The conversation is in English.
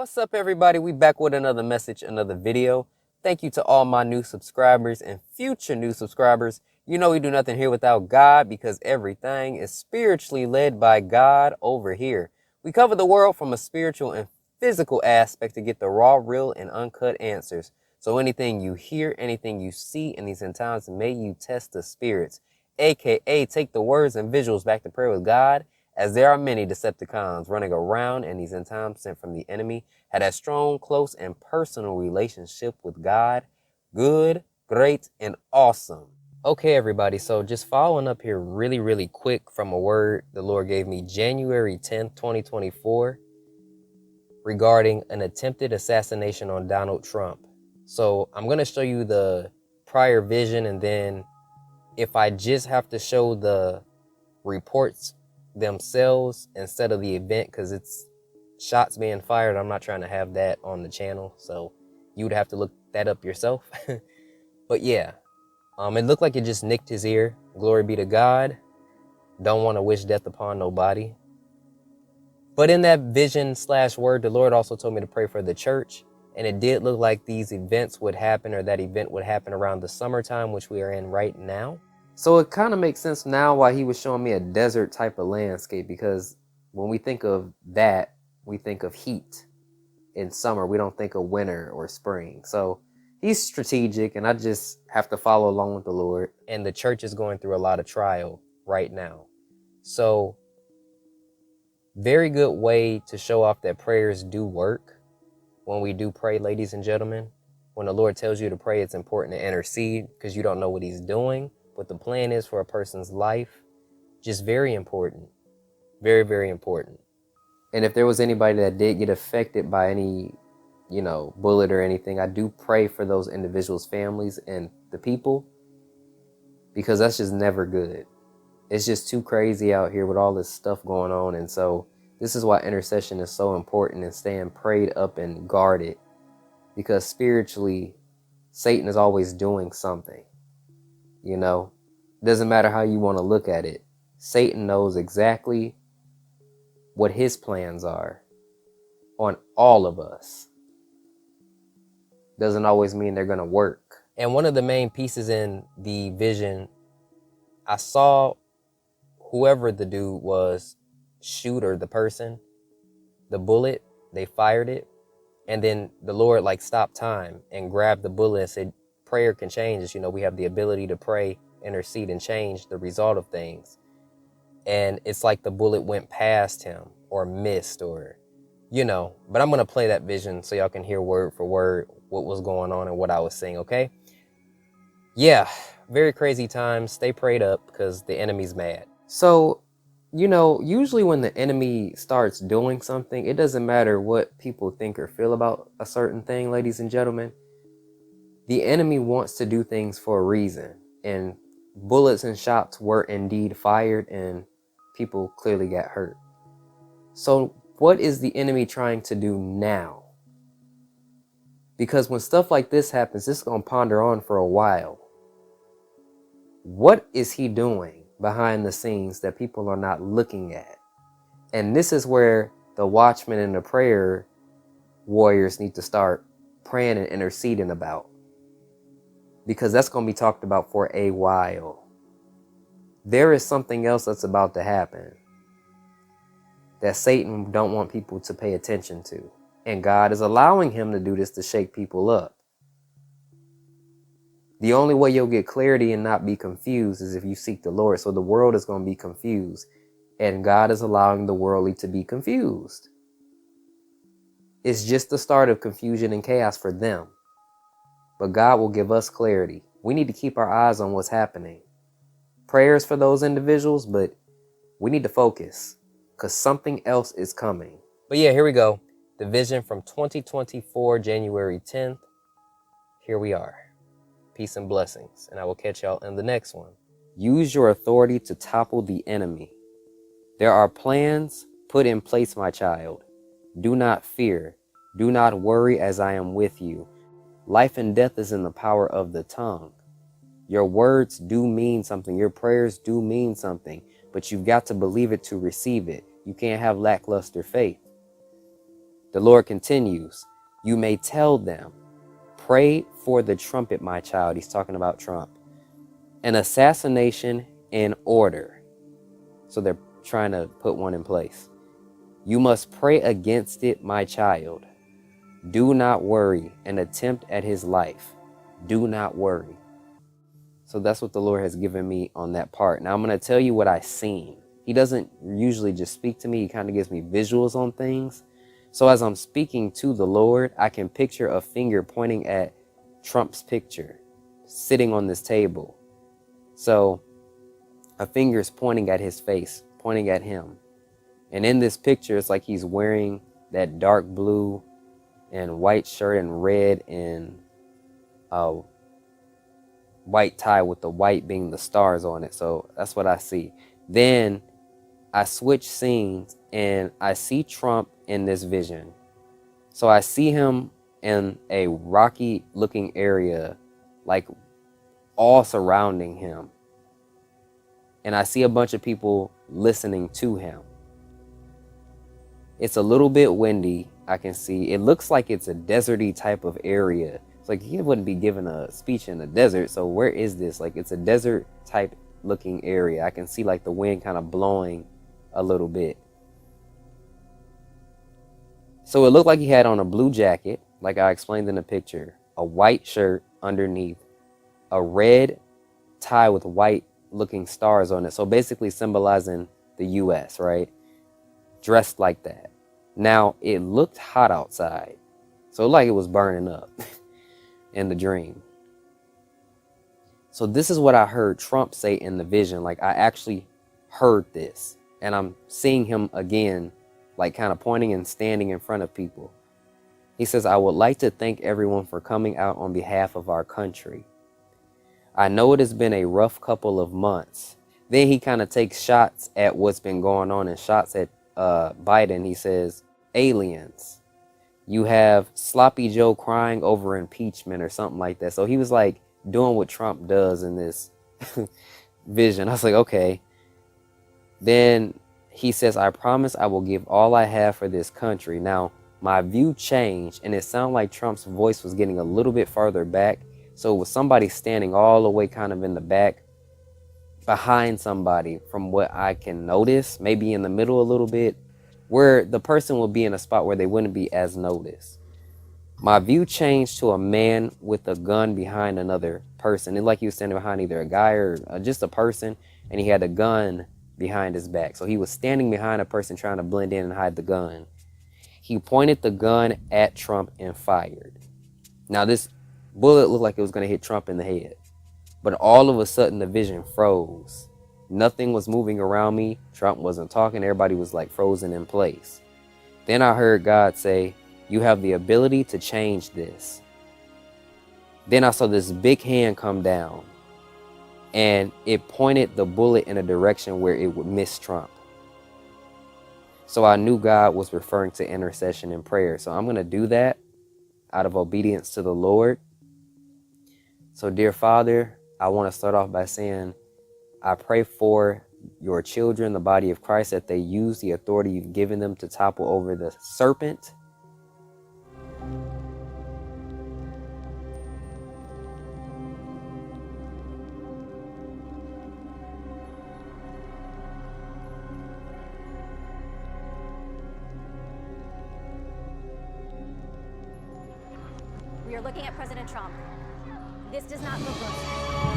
What's up, everybody? We back with another message, another video. Thank you to all my new subscribers and future new subscribers. You know we do nothing here without God because everything is spiritually led by God over here. We cover the world from a spiritual and physical aspect to get the raw, real, and uncut answers. So anything you hear, anything you see in these end times, may you test the spirits, aka take the words and visuals back to prayer with God, as there are many Decepticons running around in these end times sent from the enemy, had a strong, close, and personal relationship with God. Good, great, and awesome. Okay, everybody, so just following up here really quick from a word the Lord gave me January 10th, 2024, regarding an attempted assassination on Donald Trump. So I'm going to show you the prior vision, and then if I just have to show the reports themselves instead of the event, because it's shots being fired, I'm not trying to have that on the channel, so you would have to look that up yourself. But yeah, it looked like it just nicked his ear. Glory be to God. Don't want to wish death upon nobody. But in that vision / word, the Lord also told me to pray for the church, and it did look like these events would happen, or that event would happen around the summertime, which we are in right now. So it kind of makes sense now why he was showing me a desert type of landscape, because when we think of that, we think of heat in summer. We don't think of winter or spring. So he's strategic, and I just have to follow along with the Lord. And the church is going through a lot of trial right now. So very good way to show off that prayers do work. When we do pray, ladies and gentlemen, when the Lord tells you to pray, it's important to intercede because you don't know what he's doing. What the plan is for a person's life, just very important. Very important. And if there was anybody that did get affected by any, bullet or anything, I do pray for those individuals' families and the people, because that's just never good. It's just too crazy out here with all this stuff going on. And so this is why intercession is so important, and staying prayed up and guarded, because spiritually, Satan is always doing something. Doesn't matter how you want to look at it. Satan knows exactly what his plans are on all of us. Doesn't always mean they're going to work. And one of the main pieces in the vision, I saw whoever the dude was shoot, or the person, the bullet, they fired it. And then the Lord stopped time and grabbed the bullet and said, prayer can change us. We have the ability to pray, intercede, and change the result of things. And it's like the bullet went past him or missed, or but I'm going to play that vision so y'all can hear word for word what was going on and what I was saying. Okay. Yeah. Very crazy times. Stay prayed up because the enemy's mad. So, usually when the enemy starts doing something, it doesn't matter what people think or feel about a certain thing, ladies and gentlemen. The enemy wants to do things for a reason, and bullets and shots were indeed fired, and people clearly got hurt. So what is the enemy trying to do now? Because when stuff like this happens, this is going to ponder on for a while. What is he doing behind the scenes that people are not looking at? And this is where the watchmen and the prayer warriors need to start praying and interceding about, because that's going to be talked about for a while. There is something else that's about to happen that Satan don't want people to pay attention to. And God is allowing him to do this to shake people up. The only way you'll get clarity and not be confused is if you seek the Lord. So the world is going to be confused, and God is allowing the worldly to be confused. It's just the start of confusion and chaos for them. But God will give us clarity. We need to keep our eyes on what's happening. Prayers for those individuals, but we need to focus, because something else is coming. But yeah, here we go. The vision from 2024, January 10th. Here we are. Peace and blessings. And I will catch y'all in the next one. Use your authority to topple the enemy. There are plans put in place, my child. Do not fear. Do not worry, as I am with you. Life and death is in the power of the tongue. Your words do mean something. Your prayers do mean something. But you've got to believe it to receive it. You can't have lackluster faith. The Lord continues, you may tell them, pray for the trumpet, my child. He's talking about Trump. An assassination in order. So they're trying to put one in place. You must pray against it, my child. Do not worry. An attempt at his life. Do not worry. So that's what the Lord has given me on that part. Now I'm going to tell you what I've seen. He doesn't usually just speak to me. He kind of gives me visuals on things. So as I'm speaking to the Lord, I can picture a finger pointing at Trump's picture sitting on this table. So a finger is pointing at his face, pointing at him. And in this picture, it's like he's wearing that dark blue and white shirt and red and white tie with the white being the stars on it. So that's what I see. Then I switch scenes and I see Trump in this vision. So I see him in a rocky looking area, like all surrounding him. And I see a bunch of people listening to him. It's a little bit windy, I can see. It looks like it's a deserty type of area. It's like he wouldn't be giving a speech in the desert. So where is this? Like it's a desert type looking area. I can see like the wind kind of blowing a little bit. So it looked like he had on a blue jacket, like I explained in the picture, a white shirt underneath, a red tie with white looking stars on it. So basically symbolizing the US, right? Dressed like that. Now it looked hot outside. So it looked like it was burning up in the dream. So this is what I heard Trump say in the vision. Like I actually heard this and I'm seeing him again, like kind of pointing and standing in front of people. He says, I would like to thank everyone for coming out on behalf of our country. I know it has been a rough couple of months. Then he kind of takes shots at what's been going on and shots at Biden. He says, aliens. You have Sloppy Joe crying over impeachment or something like that. So he was like doing what Trump does in this vision. I was like, okay. Then he says, I promise I will give all I have for this country. Now, my view changed and it sounded like Trump's voice was getting a little bit farther back. So it was somebody standing all the way kind of in the back behind somebody from what I can notice, maybe in the middle a little bit, where the person will be in a spot where they wouldn't be as noticed. My view changed to a man with a gun behind another person. It's like he was standing behind either a guy or just a person, and he had a gun behind his back. So he was standing behind a person trying to blend in and hide the gun. He pointed the gun at Trump and fired. Now this bullet looked like it was going to hit Trump in the head. But all of a sudden the vision froze. Nothing was moving around me. Trump wasn't talking. Everybody was like frozen in place. Then I heard God say, you have the ability to change this. Then I saw this big hand come down and it pointed the bullet in a direction where it would miss Trump. So I knew God was referring to intercession and prayer. So I'm going to do that out of obedience to the Lord. So dear Father, I want to start off by saying, I pray for your children, the body of Christ, that they use the authority you've given them to topple over the serpent. We are looking at President Trump. This does not look good.